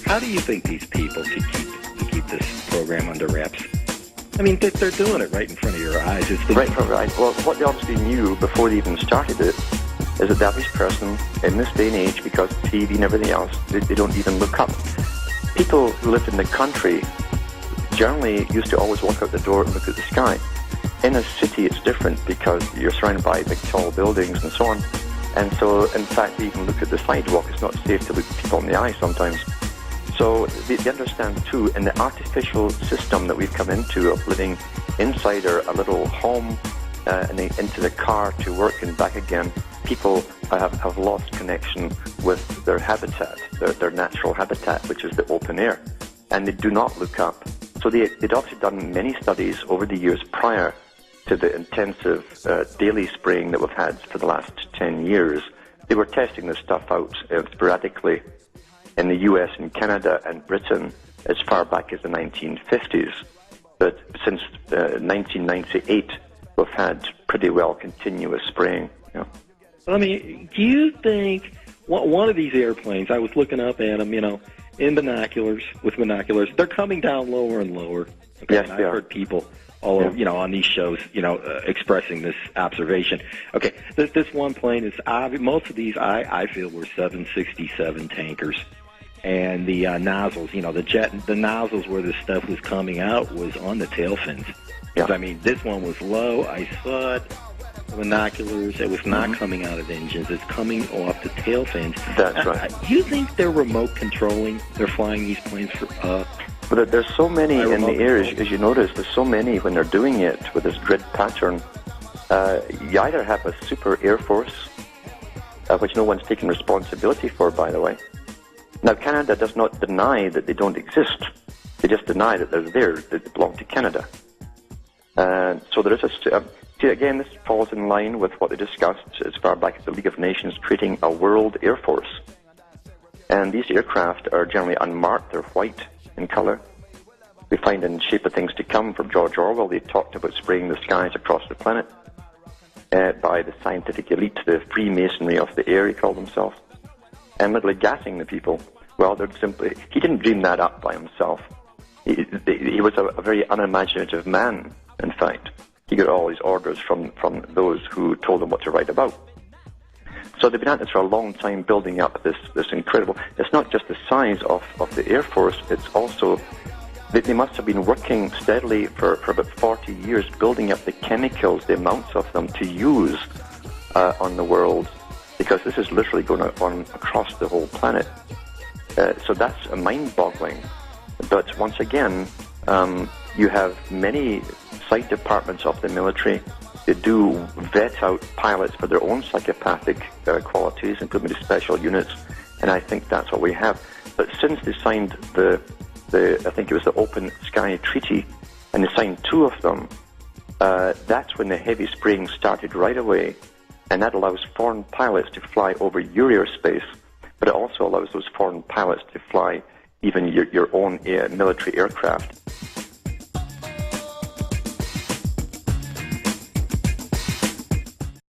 How do you think these people could keep this program under wraps? I mean, they're doing it right in front of your eyes. It's right in front of your eyes. Well, what they obviously knew before they even started it is that the average person in this day and age, because of TV and everything else, they don't even look up. People who live in the country generally used to always walk out the door and look at the sky. In a city, it's different because you're surrounded by big, tall buildings and so on. And so, in fact, they even look at the sidewalk. It's not safe to look people in the eye sometimes. So they understand, too, in the artificial system that we've come into of living inside a little home and into the car to work and back again, people have lost connection with their habitat, their natural habitat, which is the open air. And they do not look up. So they'd obviously done many studies over the years prior to the intensive daily spraying that we've had for the last 10 years. They were testing this stuff out sporadically in the US and Canada and Britain as far back as the 1950s. But since 1998, we've had pretty well continuous spraying. Yeah. I mean, do you think one of these airplanes, I was looking up at them, in binoculars, they're coming down lower and lower. Okay? Yes, I've heard people all over, on these shows, expressing this observation. Okay, this one plane is most of these I feel were 767 tankers, and the nozzles, the nozzles where the stuff was coming out was on the tail fins. Yeah. I mean, this one was low. I saw it. Binoculars. It was not coming out of engines. It's coming off the tail fins. That's right. Do you think they're remote controlling? They're flying these planes for But there's so many in the air, as you notice, there's so many when they're doing it with this grid pattern. You either have a super air force, which no one's taking responsibility for, by the way. Now, Canada does not deny that they don't exist. They just deny that they're there, that they belong to Canada. So there is again, this falls in line with what they discussed as far back as the League of Nations creating a world air force. And these aircraft are generally unmarked, they're white in color. We find in Shape of Things to Come from George Orwell, they talked about spraying the skies across the planet by the scientific elite, the Freemasonry of the air, he called himself, and literally gassing the people. Well, he didn't dream that up by himself. He was a very unimaginative man, in fact. He got all his orders from those who told him what to write about. So they've been at this for a long time, building up this incredible... It's not just the size of the Air Force, it's also... They must have been working steadily for about 40 years, building up the chemicals, the amounts of them to use on the world, because this is literally going on across the whole planet. So that's mind-boggling. But once again, you have many site departments of the military. They do vet out pilots for their own psychopathic qualities and put them into special units, and I think that's what we have. But since they signed I think it was the Open Sky Treaty, and they signed 2 of them, that's when the heavy spraying started right away, and that allows foreign pilots to fly over your airspace, but it also allows those foreign pilots to fly even your own military aircraft